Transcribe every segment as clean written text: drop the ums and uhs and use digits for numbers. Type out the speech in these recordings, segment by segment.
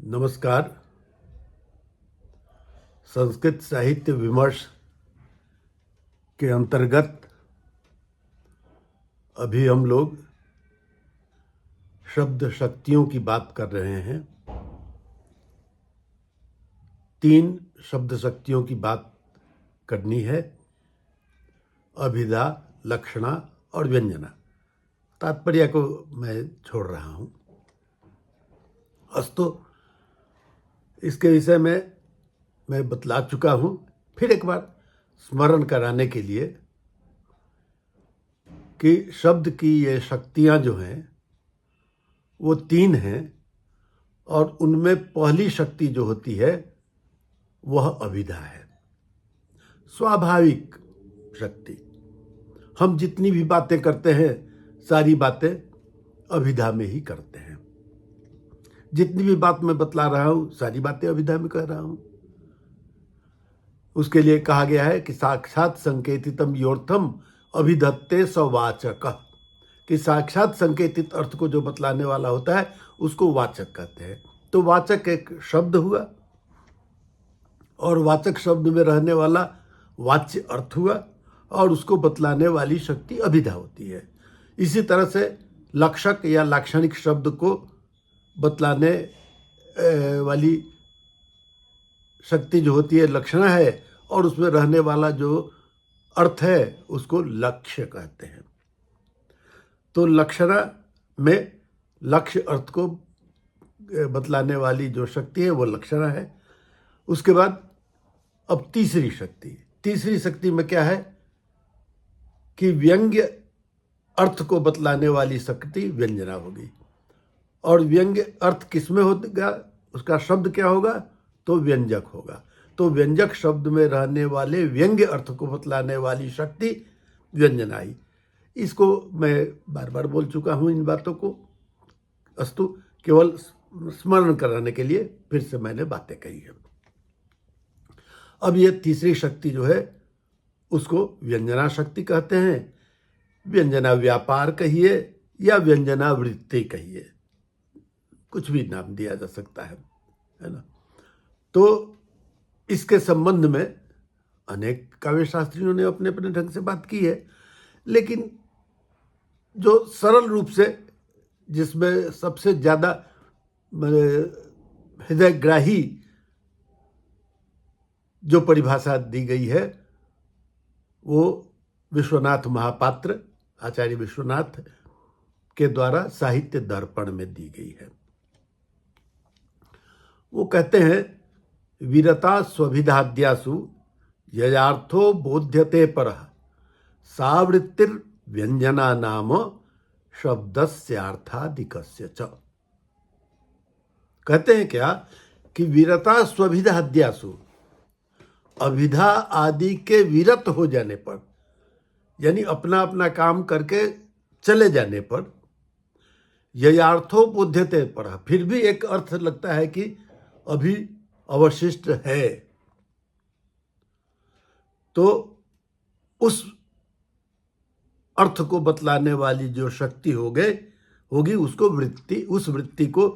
नमस्कार। संस्कृत साहित्य विमर्श के अंतर्गत अभी हम लोग शब्द शक्तियों की बात कर रहे हैं। 3 शब्द शक्तियों की बात करनी है: अभिधा, लक्षणा और व्यंजना। तात्पर्य को मैं छोड़ रहा हूँ। अस्तु, इसके विषय में मैं बतला चुका हूँ। फिर एक बार स्मरण कराने के लिए कि शब्द की ये शक्तियाँ जो हैं वो 3 हैं, और उनमें पहली शक्ति जो होती है वह अभिधा है, स्वाभाविक शक्ति। हम जितनी भी बातें करते हैं सारी बातें अभिधा में ही करते हैं। जितनी भी बात मैं बतला रहा हूँ सारी बातें अभिधा में कह रहा हूँ। उसके लिए कहा गया है कि साक्षात संकेतितम योर्थम अभिधत्ते सवाचक, कि साक्षात संकेतित अर्थ को जो बतलाने वाला होता है उसको वाचक कहते हैं। तो वाचक एक शब्द हुआ, और वाचक शब्द में रहने वाला वाच्य अर्थ हुआ, और उसको बतलाने वाली शक्ति अभिधा होती है। इसी तरह से लक्षक या लाक्षणिक शब्द को बतलाने वाली शक्ति जो होती है लक्षणा है, और उसमें रहने वाला जो अर्थ है उसको लक्ष्य कहते हैं। तो लक्षणा में लक्ष्य अर्थ को बतलाने वाली जो शक्ति है वो लक्षणा है। उसके बाद अब तीसरी शक्ति में क्या है कि व्यंग्य अर्थ को बतलाने वाली शक्ति व्यंजना होगी। और व्यंग्य अर्थ किसमें होगा, उसका शब्द क्या होगा, तो व्यंजक होगा। तो व्यंजक शब्द में रहने वाले व्यंग्य अर्थ को बतलाने वाली शक्ति व्यंजना ही। इसको मैं बार बार बोल चुका हूँ इन बातों को। अस्तु, केवल स्मरण कराने के लिए फिर से मैंने बातें कही है। अब ये तीसरी शक्ति जो है उसको व्यंजना शक्ति कहते हैं। व्यंजना व्यापार कहिए या व्यंजना वृत्ति कहिए, कुछ भी नाम दिया जा सकता है ना। तो इसके संबंध में अनेक काव्य शास्त्रियों ने अपने अपने ढंग से बात की है, लेकिन जो सरल रूप से, जिसमें सबसे ज़्यादा हृदयग्राही जो परिभाषा दी गई है वो विश्वनाथ महापात्र, आचार्य विश्वनाथ के द्वारा साहित्य दर्पण में दी गई है। वो कहते हैं, वीरता स्वभिधाद्यासु ययार्थो बोध्यते परः सा वृत्तिर व्यंजना नाम शब्दस्यार्थादिकस्य च। कहते हैं क्या कि वीरता स्वभिधाद्यासु, अभिधा आदि के विरत हो जाने पर, यानी अपना अपना काम करके चले जाने पर, ययार्थो बोध्यते परः, फिर भी एक अर्थ लगता है कि अभी अवशिष्ट है, तो उस अर्थ को बतलाने वाली जो शक्ति होगी उसको वृत्ति, उस वृत्ति को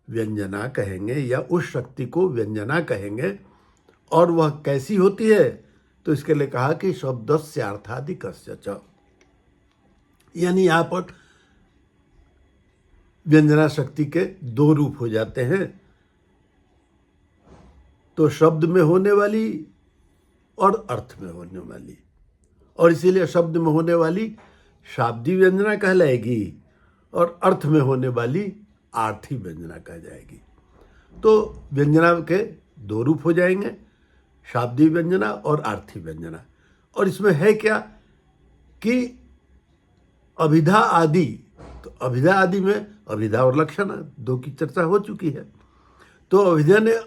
व्यंजना कहेंगे या उस शक्ति को व्यंजना कहेंगे। और वह कैसी होती है, तो इसके लिए कहा कि शब्दस्य अर्थादिकस्य च, यानी यहाँ पर व्यंजना शक्ति के 2 रूप हो जाते हैं, तो शब्द में होने वाली और अर्थ में होने वाली। और इसीलिए शब्द में होने वाली शाब्दी व्यंजना कहलाएगी और अर्थ में होने वाली आर्थी व्यंजना कह जाएगी। तो व्यंजना के 2 रूप हो जाएंगे, शाब्दी व्यंजना और आर्थी व्यंजना। और इसमें है क्या कि अभिधा आदि, तो अभिधा आदि में अभिधा और लक्षणा 2 की चर्चा हो चुकी है। तो अभिधा ने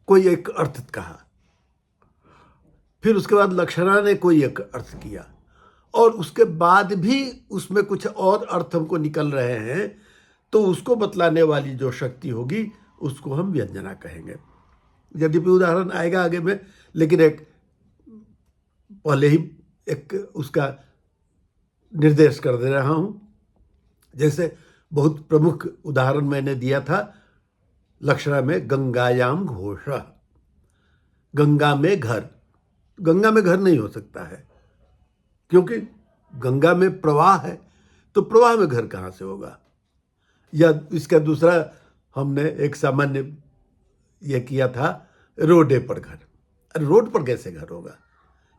कोई एक अर्थ कहा, फिर उसके बाद लक्षणा ने कोई एक अर्थ किया, और उसके बाद भी उसमें कुछ और अर्थ हमको निकल रहे हैं, तो उसको बतलाने वाली जो शक्ति होगी उसको हम व्यंजना कहेंगे। यद्यपि उदाहरण आएगा आगे में, लेकिन एक पहले ही एक उसका निर्देश कर दे रहा हूँ। जैसे बहुत प्रमुख उदाहरण मैंने दिया था लक्षणा में गंगायाम घोष, गंगा में घर। गंगा में घर नहीं हो सकता है, क्योंकि गंगा में प्रवाह है, तो प्रवाह में घर कहाँ से होगा। या इसका दूसरा हमने एक सामान्य यह किया था, रोडे पर घर। अरे रोड पर कैसे घर होगा,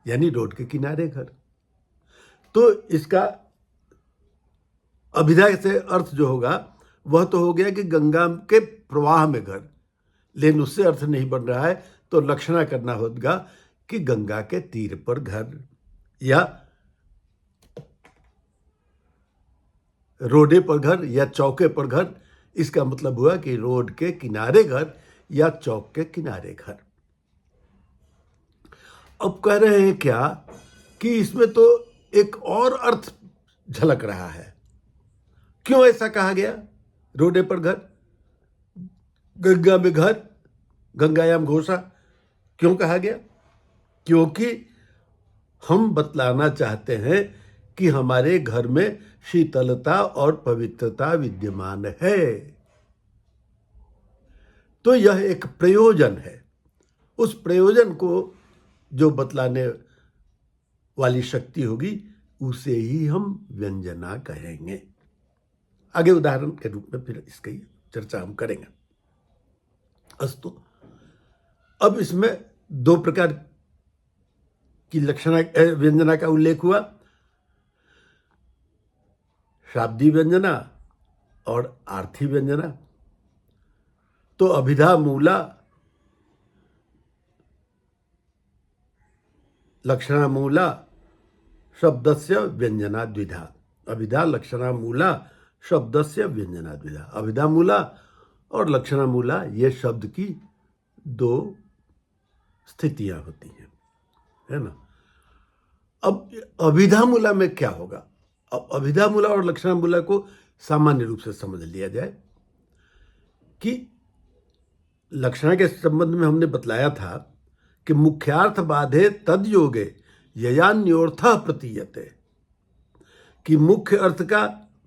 यानी रोड के किनारे घर। तो इसका अभिधा से अर्थ जो होगा वह तो हो गया कि गंगा के प्रवाह में घर, लेकिन उससे अर्थ नहीं बन रहा है, तो लक्षणा करना होगा कि गंगा के तीर पर घर या रोडे पर घर या चौके पर घर। इसका मतलब हुआ कि रोड के किनारे घर या चौक के किनारे घर। अब कह रहे हैं क्या कि इसमें तो एक और अर्थ झलक रहा है। क्यों ऐसा कहा गया, रोडे पर घर, गंगा में घर, गंगायाम घोषा क्यों कहा गया? क्योंकि हम बतलाना चाहते हैं कि हमारे घर में शीतलता और पवित्रता विद्यमान है। तो यह एक प्रयोजन है। उस प्रयोजन को जो बतलाने वाली शक्ति होगी उसे ही हम व्यंजना कहेंगे। आगे उदाहरण के रूप में फिर इसकी चर्चा हम करेंगे। अस्तु, अब इसमें दो प्रकार की लक्षणा व्यंजना का उल्लेख हुआ, शाब्दी व्यंजना और आर्थी व्यंजना। तो अभिधा मूला लक्षणा मूला शब्दस्य व्यंजना द्विधा। अभिधा लक्षणा मूला शब्दस्य व्यंजना द्विधा। अभिधा मूला और लक्षणा मूला ये शब्द की दो स्थितियां होती हैं, है ना। अब अभिधा मूला में क्या होगा? अब अभिधा मूला और लक्षणा मूला को सामान्य रूप से समझ लिया जाए कि लक्षणा के संबंध में हमने बतलाया था कि मुख्यार्थ बाधे तद योगे ययान्योर्थ प्रतीयते, कि मुख्य अर्थ का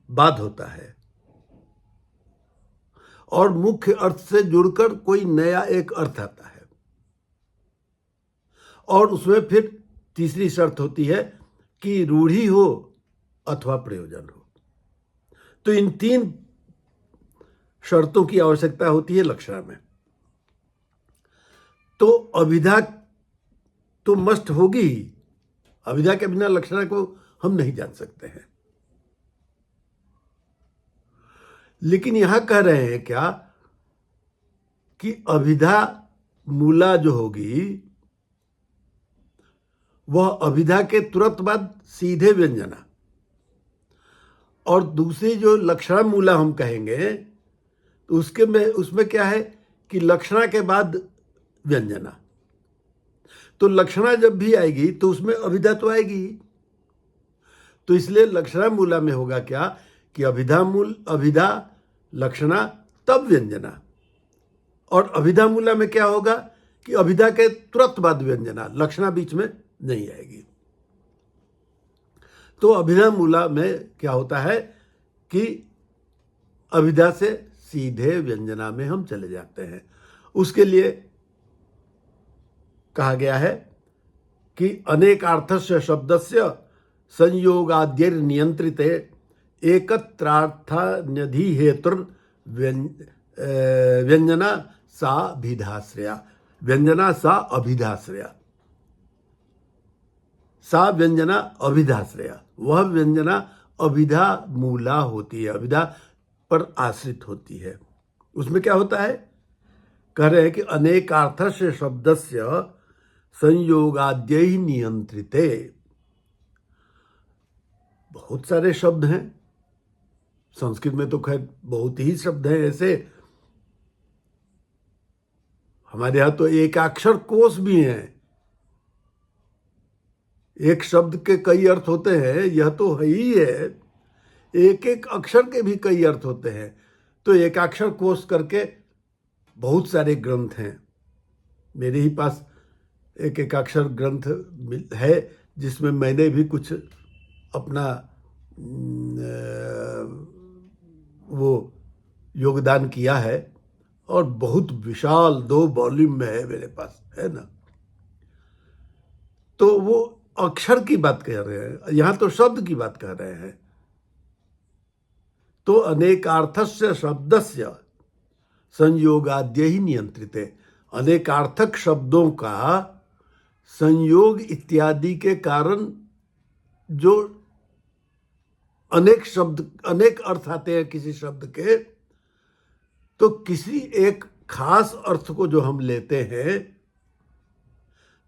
बाध होता है और मुख्य अर्थ से जुड़कर कोई नया एक अर्थ आता है, और उसमें फिर तीसरी शर्त होती है कि रूढ़ी हो अथवा प्रयोजन हो। तो इन तीन शर्तों की आवश्यकता होती है लक्षणा में। तो अभिधा तो मस्ट होगी ही, अभिधा के बिना लक्षणा को हम नहीं जान सकते हैं। लेकिन यहां कह रहे हैं क्या कि अभिधा मूला जो होगी वह अभिधा के तुरंत बाद सीधे व्यंजना, और दूसरी जो लक्षणा मूला हम कहेंगे तो उसमें क्या है कि लक्षणा के बाद व्यंजना। तो लक्षणा जब भी आएगी तो उसमें अभिधा तो आएगी। तो इसलिए लक्षणा मूला में होगा क्या कि अभिधा लक्षणा तब व्यंजना, और अभिधा मूला में क्या होगा कि अभिधा के तुरंत बाद व्यंजना, लक्षणा बीच में नहीं आएगी। तो अभिधा मूला में क्या होता है कि अभिधा से सीधे व्यंजना में हम चले जाते हैं। उसके लिए कहा गया है कि अनेकार्थस्य शब्दस्य संयोगाद्यैर नियंत्रिते एकत्रार्थान्यधि हेतुर व्यंजना सा अभिधाश्रया। व्यंजना सा अभिधाश्रया, सा व्यंजना अभिधाश्रया। वह व्यंजना अभिधा मूला होती है, अभिधा पर आश्रित होती है। उसमें क्या होता है, कह रहे हैं कि अनेकार्थस्य शब्दस्य संयोगाद्यै नियंत्रिते। बहुत सारे शब्द हैं संस्कृत में, तो खैर बहुत ही शब्द हैं ऐसे। हमारे यहाँ तो एकाक्षर कोश भी हैं, एक शब्द के कई अर्थ होते हैं, यह तो है ही है। एक एक अक्षर के भी कई अर्थ होते हैं। तो एकाक्षर कोश करके बहुत सारे ग्रंथ हैं। मेरे ही पास एक एकाक्षर ग्रंथ है जिसमें मैंने भी कुछ अपना वो योगदान किया है, और बहुत विशाल 2 वॉल्यूम में है मेरे पास, है ना। तो वो अक्षर की बात कर रहे हैं, यहां तो शब्द की बात कर रहे हैं। तो अनेकार्थस्य शब्दस्य संयोगाद्य ही नियंत्रित है। अनेकार्थक शब्दों का संयोग इत्यादि के कारण जो अनेक शब्द, अनेक अर्थ आते हैं किसी शब्द के, तो किसी एक खास अर्थ को जो हम लेते हैं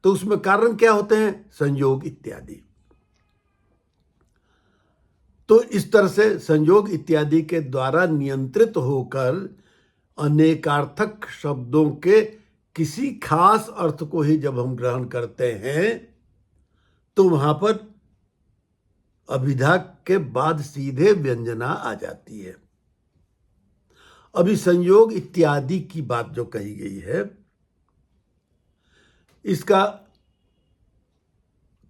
तो उसमें कारण क्या होते हैं? संयोग इत्यादि। तो इस तरह से संयोग इत्यादि के द्वारा नियंत्रित होकर अनेकार्थक शब्दों के किसी खास अर्थ को ही जब हम ग्रहण करते हैं तो वहां पर अभिधा के बाद सीधे व्यंजना आ जाती है। अभी संयोग इत्यादि की बात जो कही गई है, इसका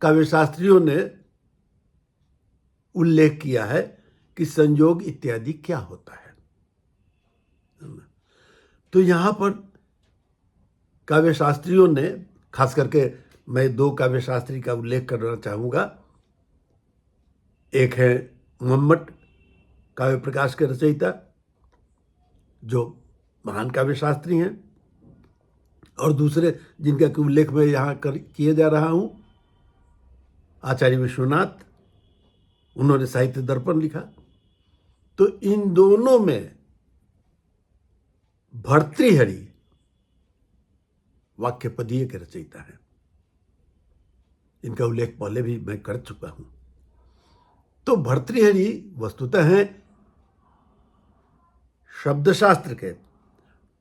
काव्यशास्त्रियों ने उल्लेख किया है कि संयोग इत्यादि क्या होता है। तो यहां पर काव्यशास्त्रियों ने, खास करके मैं 2 काव्यशास्त्री का उल्लेख करना चाहूंगा। एक है मोहम्मद काव्य प्रकाश के रचयिता, जो महान काव्यशास्त्री हैं, और दूसरे जिनका उल्लेख मैं यहाँ किए जा रहा हूँ, आचार्य विश्वनाथ, उन्होंने साहित्य दर्पण लिखा। तो इन दोनों में भर्तृहरि वाक्यपदीय के रचयिता हैं। इनका उल्लेख पहले भी मैं कर चुका हूं। तो भर्तृहरि वस्तुतः हैं शब्दशास्त्र के,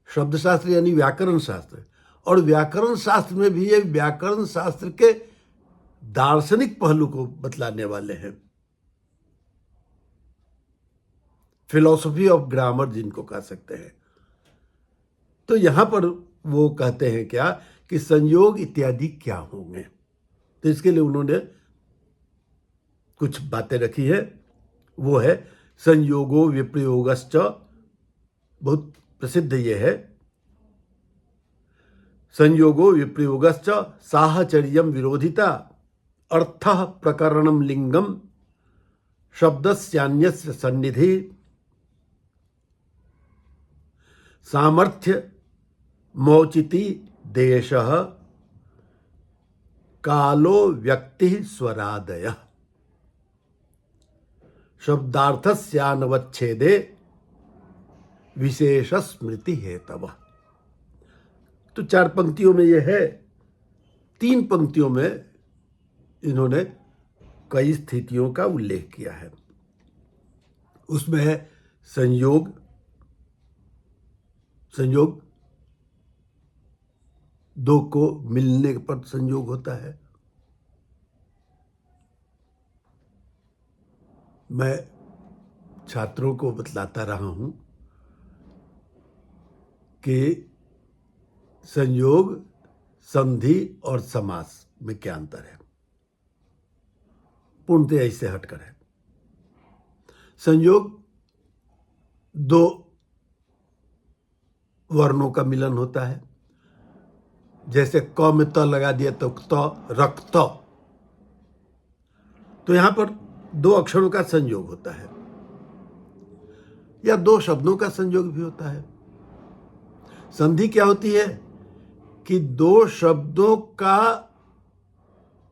शब्दशास्त्र यानी व्याकरण शास्त्र, और व्याकरण शास्त्र में भी ये व्याकरण शास्त्र के दार्शनिक पहलू को बतलाने वाले हैं। फिलॉसफी ऑफ ग्रामर जिनको कह सकते हैं। तो यहां पर वो कहते हैं क्या कि संयोग इत्यादि क्या होंगे। तो इसके लिए उन्होंने कुछ बातें रखी है। वो है संयोगो विप्रयोगश्च, बहुत प्रसिद्ध ये है। संयोगो विप्रयोगश्च साहचर्यम विरोधिता अर्थः प्रकरणम लिंगम शब्दस्यान्यस्य सन्निधि सामर्थ्य मौचिति देशः कालो व्यक्ति स्वरादय शब्दार्थस्यानवच्छेदे विशेष स्मृति हेतव। तो 4 पंक्तियों में यह है। 3 पंक्तियों में इन्होंने कई स्थितियों का उल्लेख किया है। उसमें है संयोग, संयोग 2 को मिलने पर संयोग होता है। मैं छात्रों को बतलाता रहा हूं कि संयोग, संधि और समास में क्या अंतर है, पूर्णतः इससे हटकर है। संयोग 2 वर्णों का मिलन होता है। जैसे क में त लगा दिया तो त, रक्त। तो यहां पर 2 अक्षरों का संयोग होता है, या 2 शब्दों का संयोग भी होता है। संधि क्या होती है कि 2 शब्दों का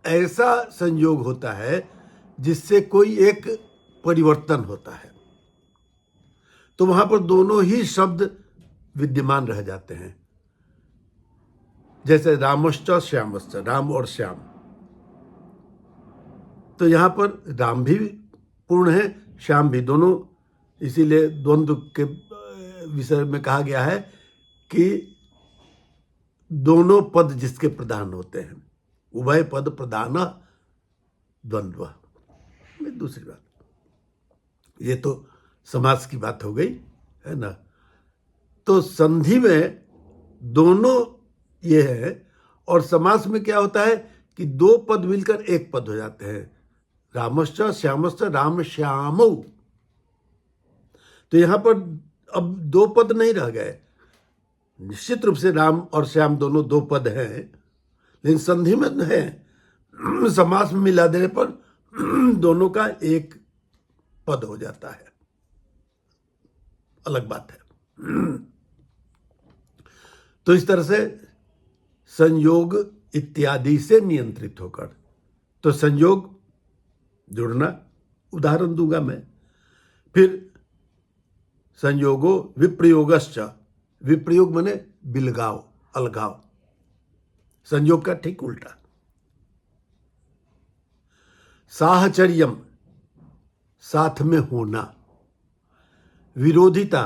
ऐसा संयोग होता है जिससे कोई एक परिवर्तन होता है। तो वहां पर दोनों ही शब्द विद्यमान रह जाते हैं। जैसे रामश्च श्यामश्च, राम और श्याम। तो यहां पर राम भी पूर्ण है, श्याम भी, दोनों। इसीलिए द्वंद्व के विषय में कहा गया है कि दोनों पद जिसके प्रधान होते हैं, उभय पद प्रधान द्वंद्व। दूसरी बात, ये तो समास की बात हो गई, है ना। तो संधि में दोनों ये है, और समास में क्या होता है कि 2 पद मिलकर एक पद हो जाते हैं। रामश्च श्यामश्च, राम श्यामौ। तो यहां पर अब 2 पद नहीं रह गए, निश्चित रूप से राम और श्याम दोनों दो पद हैं, लेकिन संधि में है, समास में मिला देने पर दोनों का एक पद हो जाता है, अलग बात है। तो इस तरह से संयोग इत्यादि से नियंत्रित होकर, तो संयोग जुड़ना, उदाहरण दूंगा मैं। फिर संयोगो विप्रयोगश्च, विप्रयोग माने बिलगाव, अलगाव, संयोग का ठीक उल्टा। साहचर्यम, साथ में होना, विरोधिता,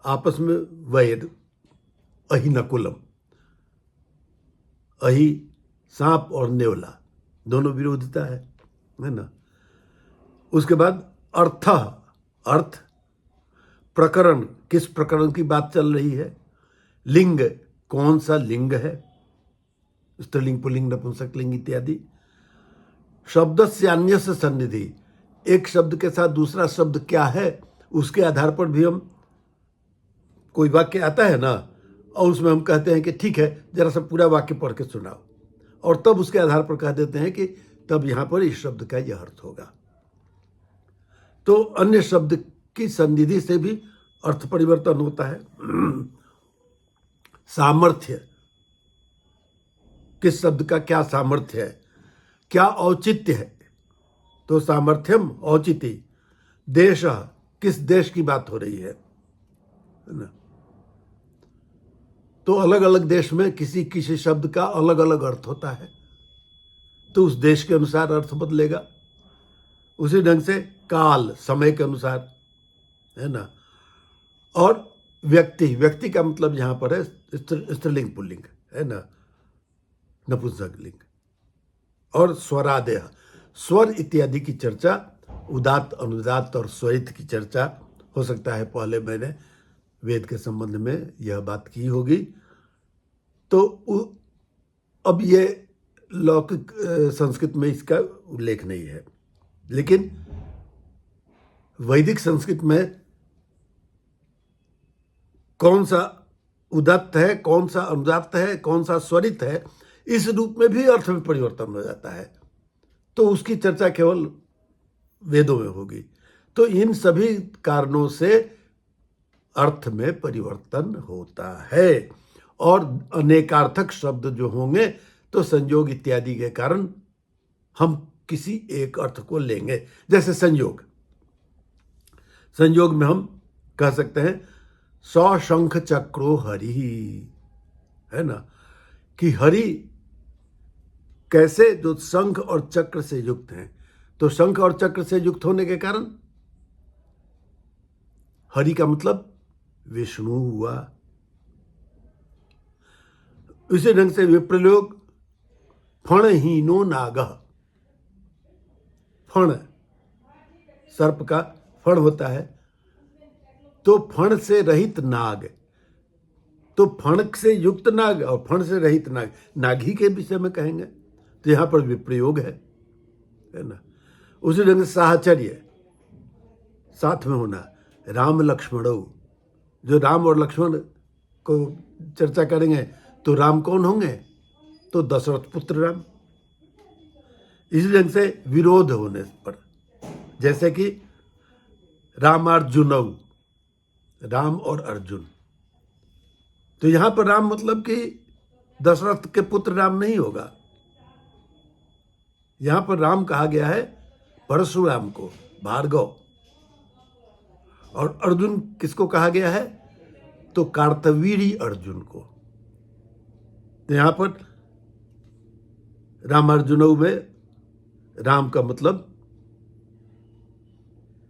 आपस में वैर, अहिनकुलम, अहि सांप और नेवला, दोनों विरोधिता है ना। उसके बाद अर्थ, अर्थ, प्रकरण, किस प्रकरण की बात चल रही है, लिंग, कौन सा लिंग है, स्त्रीलिंग पुल्लिंग नपुंसक लिंग इत्यादि। शब्द से अन्य से सन्निधि, एक शब्द के साथ दूसरा शब्द क्या है उसके आधार पर भी हम, कोई वाक्य आता है ना और उसमें हम कहते हैं कि ठीक है जरा सा पूरा वाक्य पढ़ के सुनाओ, और तब उसके आधार पर कह देते हैं कि तब यहां पर इस शब्द का यह अर्थ होगा। तो अन्य शब्द की सन्निधि से भी अर्थ परिवर्तन होता है। सामर्थ्य, किस शब्द का क्या सामर्थ्य है, क्या औचित्य है, तो सामर्थ्यम औचित्य। देश, किस देश की बात हो रही है ना। तो अलग अलग देश में किसी किसी शब्द का अलग अलग अर्थ होता है, तो उस देश के अनुसार अर्थ बदलेगा। उसी ढंग से काल, समय के अनुसार, है ना। और व्यक्ति, व्यक्ति का मतलब यहां पर है स्त्रीलिंग पुल्लिंग, है ना, नपुंसक लिंग। और स्वरादेह, स्वर इत्यादि की चर्चा, उदात्त, अनुदात्त और स्वरित की चर्चा हो सकता है पहले मैंने वेद के संबंध में यह बात की होगी। तो अब ये लौकिक संस्कृत में इसका उल्लेख नहीं है, लेकिन वैदिक संस्कृत में कौन सा उदात्त है, कौन सा अनुदात्त है, कौन सा स्वरित है, इस रूप में भी अर्थ में परिवर्तन हो जाता है। तो उसकी चर्चा केवल वेदों में होगी। तो इन सभी कारणों से अर्थ में परिवर्तन होता है, और अनेकार्थक शब्द जो होंगे तो संयोग इत्यादि के कारण हम किसी एक अर्थ को लेंगे। जैसे संयोग, संयोग में हम कह सकते हैं सशंख चक्रो हरि, है ना, कि हरि कैसे, जो शंख और चक्र से युक्त हैं। तो शंख और चक्र से युक्त होने के कारण हरि का मतलब विष्णु हुआ। इसी ढंग से विप्रयोग फणहीनो नागः, फण, सर्प का फण होता है, तो फण से रहित नाग, तो फण से युक्त नाग और फण से रहित नाग, नागी के विषय में कहेंगे, तो यहां पर विप्रयोग है ना। उसी ढंग से साहचर्य, साथ में होना, राम लक्ष्मणो, जो राम और लक्ष्मण को चर्चा करेंगे तो राम कौन होंगे, तो दशरथ पुत्र राम। इसी ढंग से विरोध होने पर, जैसे कि रामार्जुनौ, राम और अर्जुन, तो यहां पर राम मतलब कि दशरथ के पुत्र राम नहीं होगा। यहां पर राम कहा गया है परशुराम को, भार्गव। और अर्जुन किसको कहा गया है, तो कार्तवीर्य अर्जुन को। तो यहां पर रामार्जुनों में राम का मतलब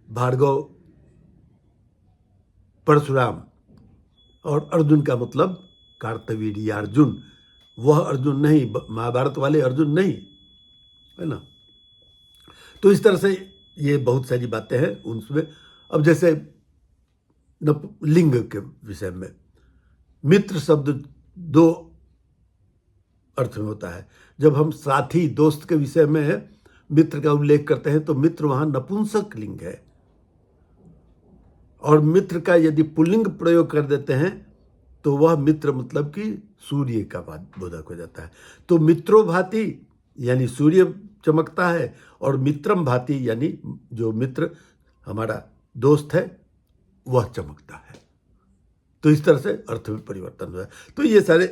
भार्गव परशुराम, और अर्जुन का मतलब कार्तवीर्य अर्जुन, वह अर्जुन नहीं, महाभारत वाले अर्जुन नहीं, है ना। तो इस तरह से ये बहुत सारी बातें हैं उनमें। अब जैसे लिंग के विषय में, मित्र शब्द दो अर्थ में होता है। जब हम साथी, दोस्त के विषय में मित्र का उल्लेख करते हैं तो मित्र वहां नपुंसक लिंग है, और मित्र का यदि पुल्लिंग प्रयोग कर देते हैं तो वह मित्र मतलब कि सूर्य का बोधक हो जाता है। तो मित्रो भाति यानी सूर्य चमकता है, और मित्रम भाति यानी जो मित्र हमारा दोस्त है वह चमकता है। तो इस तरह से अर्थ में परिवर्तन हुआ है। तो ये सारे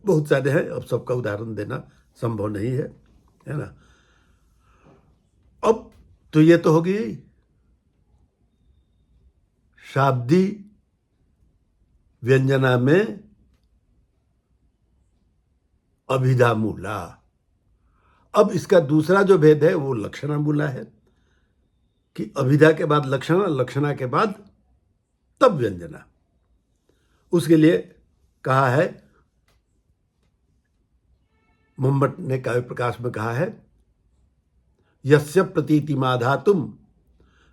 बहुत सारे हैं, अब सबका उदाहरण देना संभव नहीं है ना। अब तो ये तो होगी शाब्दी व्यंजना में अभिधा मूला। अब इसका दूसरा जो भेद है वो लक्षणा मूला है, कि अभिधा के बाद लक्षणा, लक्षणा के बाद तब व्यंजना। उसके लिए कहा है, मुम्बट ने काव्य प्रकाश में कहा है, यस्य प्रतीतिमाधातुम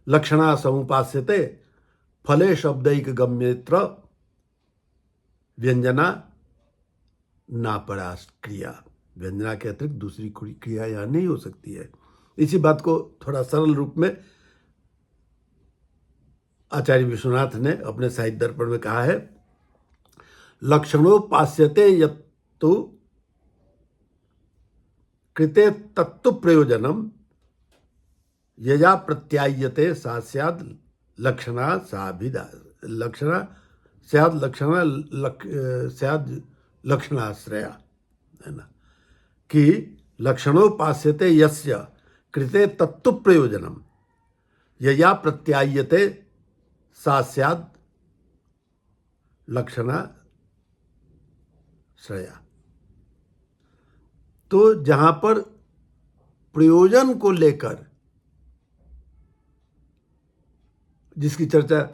लक्षणा समुपास्यते फले शब्दैक गम्यत्र व्यंजना नापरास क्रिया। व्यंजना के अतिरिक्त दूसरी क्रिया यहां नहीं हो सकती है। इसी बात को थोड़ा सरल रूप में आचार्य विश्वनाथ ने अपने साहित्य दर्पण में कहा है, लक्षणोपास्यते यत्तु कृते तत्तु प्रयोजनम यया प्रत्यायते सा स्याद लक्षणा साभिधा। लक्षणा स्याद लक्षणा स्याद लक्षणाश्रया, है ना, कि लक्षणोपास्यते यस्य कृते तत्तु प्रयोजनम यया प्रत्यायते सा स्याद लक्षणा श्रेया। तो जहां पर प्रयोजन को लेकर, जिसकी चर्चा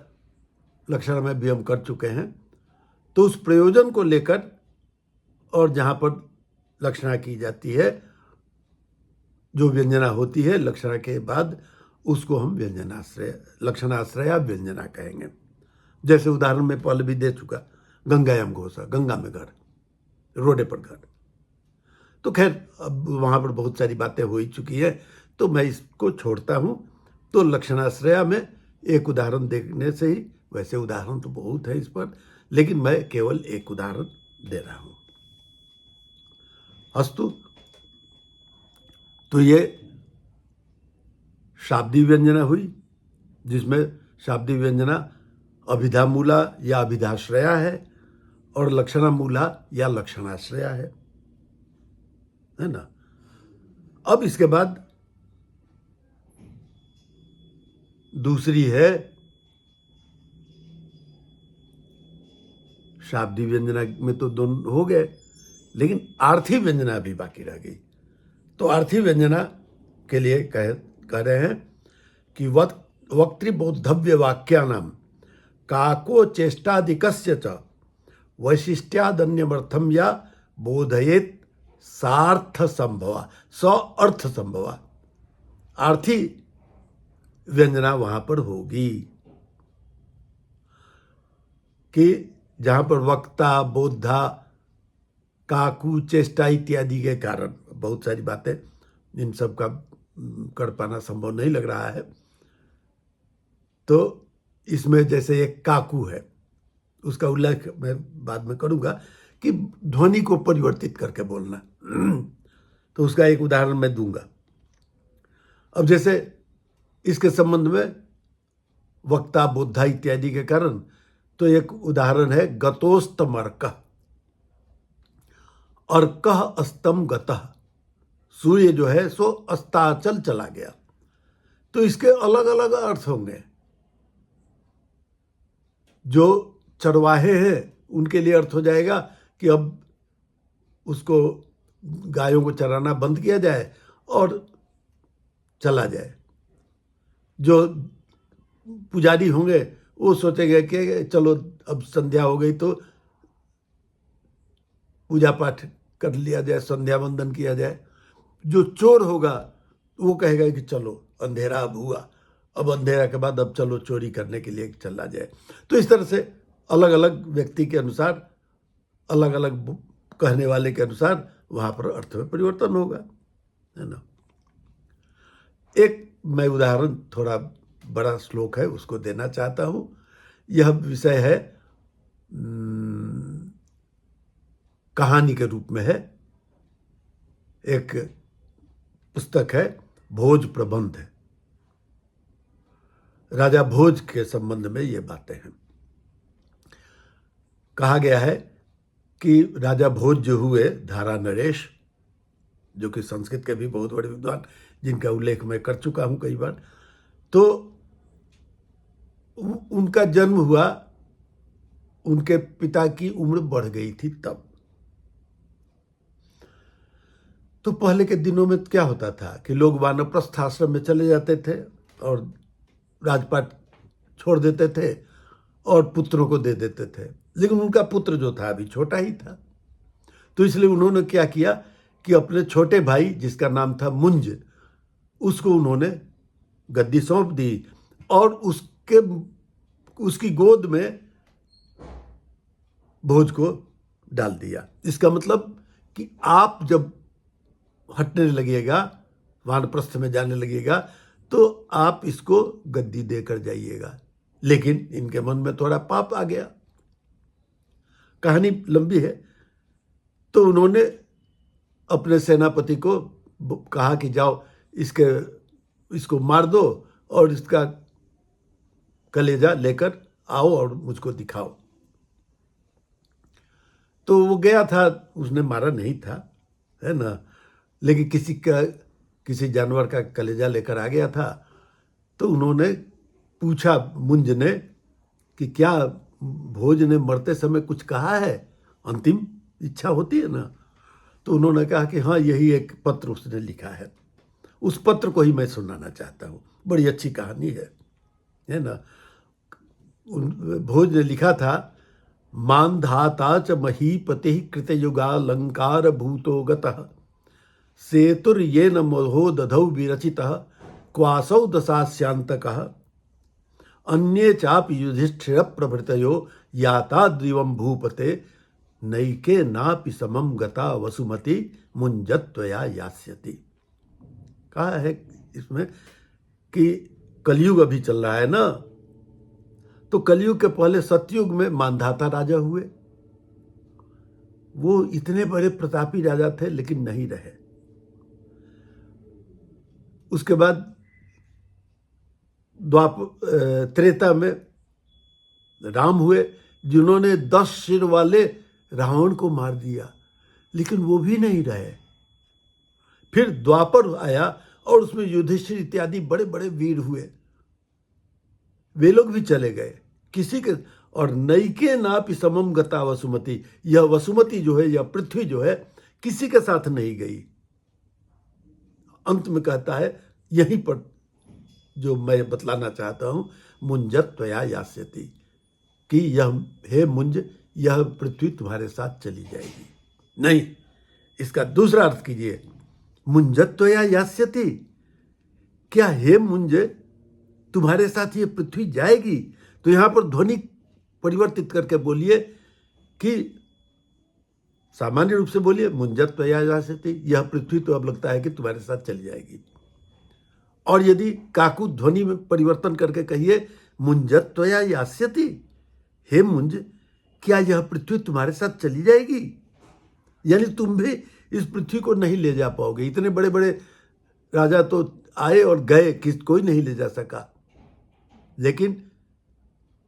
लक्षण में भी हम कर चुके हैं, तो उस प्रयोजन को लेकर और जहां पर लक्षणा की जाती है, जो व्यंजना होती है लक्षणा के बाद, उसको हम व्यंजनाश्रय, लक्षणाश्रया व्यंजना कहेंगे। जैसे उदाहरण में पहले भी दे चुका, गंगायाम घोषा, गंगा में घर, रोडे पर घर। तो खैर अब वहां पर बहुत सारी बातें हो ही चुकी है, तो मैं इसको छोड़ता हूं। तो लक्षणाश्रया में एक उदाहरण देखने से ही, वैसे उदाहरण तो बहुत है इस पर, लेकिन मैं केवल एक उदाहरण दे रहा हूं। अस्तु, तो ये शाब्दी व्यंजना हुई, जिसमें शाब्दी व्यंजना अभिधा मूला या अभिधाश्रया है, और लक्षणा मूला या लक्षणाश्रया है ना। अब इसके बाद दूसरी है शाब्दी व्यंजना में तो दोनों हो गए, लेकिन आर्थी व्यंजना भी बाकी रह गई। तो आर्थी व्यंजना के लिए कह रहे हैं कि वक्तृबोद्धव्य वाक्यानाम काको चेष्टादिकस्य च वैशिष्ट्यादन्यमर्थम या बोधयेत सार्थ संभवा, स अर्थ संभवा। आर्थी व्यंजना वहां पर होगी कि जहां पर वक्ता, बोधा, काकू, चेष्टा इत्यादि के कारण बहुत सारी बातें, इन सब का कर पाना संभव नहीं लग रहा है। तो इसमें जैसे एक काकू है, उसका उल्लेख मैं बाद में करूंगा, कि ध्वनि को परिवर्तित करके बोलना। तो उसका एक उदाहरण मैं दूंगा। अब जैसे इसके संबंध में वक्ता, बोधा इत्यादि के कारण, तो एक उदाहरण है गतोस्तम अर्कः, अर्कः अस्तम गतः। सूर्य जो है सो अस्ताचल चला गया। तो इसके अलग अलग अर्थ होंगे। जो चरवाहे हैं उनके लिए अर्थ हो जाएगा कि अब उसको गायों को चराना बंद किया जाए और चला जाए। जो पुजारी होंगे वो सोचेंगे कि चलो अब संध्या हो गई तो पूजा पाठ कर लिया जाए, संध्या वंदन किया जाए। जो चोर होगा वो कहेगा कि चलो अंधेरा अब हुआ, अब अंधेरा के बाद अब चलो चोरी करने के लिए चला जाए। तो इस तरह से अलग अलग व्यक्ति के अनुसार, अलग अलग कहने वाले के अनुसार वहां पर अर्थ में परिवर्तन होगा, है ना। एक मैं उदाहरण, थोड़ा बड़ा श्लोक है, उसको देना चाहता हूं। यह विषय है कहानी के रूप में है। एक पुस्तक है भोज प्रबंध है, राजा भोज के संबंध में ये बातें हैं। कहा गया है कि राजा भोज जो हुए धारा नरेश, जो कि संस्कृत के भी बहुत बड़े विद्वान, जिनका उल्लेख मैं कर चुका हूं कई बार, तो उनका जन्म हुआ, उनके पिता की उम्र बढ़ गई थी तब। तो पहले के दिनों में क्या होता था कि लोग वानप्रस्थ आश्रम में चले जाते थे और राजपाट छोड़ देते थे और पुत्रों को दे देते थे, लेकिन उनका पुत्र जो था अभी छोटा ही था। तो इसलिए उन्होंने क्या किया कि अपने छोटे भाई, जिसका नाम था मुंज, उसको उन्होंने गद्दी सौंप दी और उसकी गोद में भोज को डाल दिया। इसका मतलब कि आप जब हटने लगेगा, वानप्रस्थ में जाने लगेगा, तो आप इसको गद्दी देकर जाइएगा। लेकिन इनके मन में थोड़ा पाप आ गया। कहानी लंबी है। तो उन्होंने अपने सेनापति को कहा कि जाओ इसको मार दो और इसका कलेजा लेकर आओ और मुझको दिखाओ। तो वो गया था, उसने मारा नहीं था, है ना, लेकिन किसी जानवर का कलेजा लेकर आ गया था। तो उन्होंने पूछा मुंज ने कि क्या भोज ने मरते समय कुछ कहा है, अंतिम इच्छा होती है ना। तो उन्होंने कहा कि हाँ, यही एक पत्र उसने लिखा है। उस पत्र को ही मैं सुनाना चाहता हूँ, बड़ी अच्छी कहानी है ना। भोज ने लिखा था, मानधाता च महीपति कृतयुगालंकार भूतो गतः सेतुर्येन मोहो दधौ विरचितः क्वासौ दशास्यांतकः अन्ये चापि युधिष्ठिर प्रभृतयो याता द्विवं भूपते नैके नापि समम गता वसुमति मुंजत्वया यास्यति। कहा है इसमें कि कलयुग अभी चल रहा है ना, तो कलयुग के पहले सतयुग में मानधाता राजा हुए। वो इतने बड़े प्रतापी राजा थे, लेकिन नहीं रहे। उसके बाद त्रेता में राम हुए, जिन्होंने 10 सिर वाले रावण को मार दिया, लेकिन वो भी नहीं रहे। फिर द्वापर आया और उसमें युधिष्ठिर इत्यादि बड़े बड़े वीर हुए, वे लोग भी चले गए किसी के। और नैके नापि समम गता वसुमति, यह वसुमति जो है, यह पृथ्वी जो है, किसी के साथ नहीं गई। अंत में कहता है, यहीं पर जो मैं बतलाना चाहता हूं, मुंजत्वया यास्यति, कि यह हे मुंज, यह पृथ्वी तुम्हारे साथ चली जाएगी। नहीं, इसका दूसरा अर्थ कीजिए, मुंजत्वया यास्यति, क्या हे मुंज तुम्हारे साथ ये पृथ्वी जाएगी। तो यहां पर ध्वनि परिवर्तित करके बोलिए कि सामान्य रूप से बोलिए मुंजत्वया यास्यति, यह पृथ्वी तो अब लगता है कि तुम्हारे साथ चली जाएगी। और यदि काकू ध्वनि में परिवर्तन करके कहिए मुंजत्वया यास्यति, हे मुंज, क्या यह पृथ्वी तुम्हारे साथ चली जाएगी, यानी तुम भी इस पृथ्वी को नहीं ले जा पाओगे। इतने बड़े बड़े राजा तो आए और गए, कोई नहीं ले जा सका। लेकिन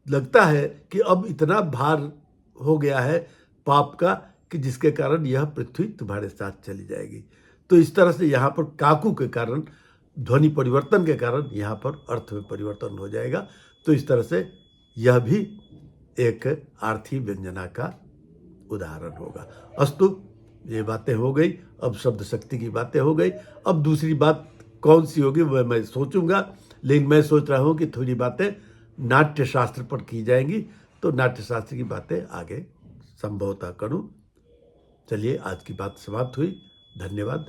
लगता है कि अब इतना भार हो गया है पाप का कि जिसके कारण यह पृथ्वी तुम्हारे साथ चली जाएगी। तो इस तरह से यहाँ पर काकू के कारण, ध्वनि परिवर्तन के कारण यहाँ पर अर्थ में परिवर्तन हो जाएगा। तो इस तरह से यह भी एक आर्थी व्यंजना का उदाहरण होगा। अस्तु, ये बातें हो गई, अब शब्द शक्ति की बातें हो गई। अब दूसरी बात कौन सी होगी वह मैं सोचूंगा, लेकिन मैं सोच रहा हूँ कि थोड़ी बातें नाट्य शास्त्र पर की जाएंगी, तो नाट्य शास्त्र की बातें आगे संभवतः करूँ। चलिए, आज की बात समाप्त हुई। धन्यवाद।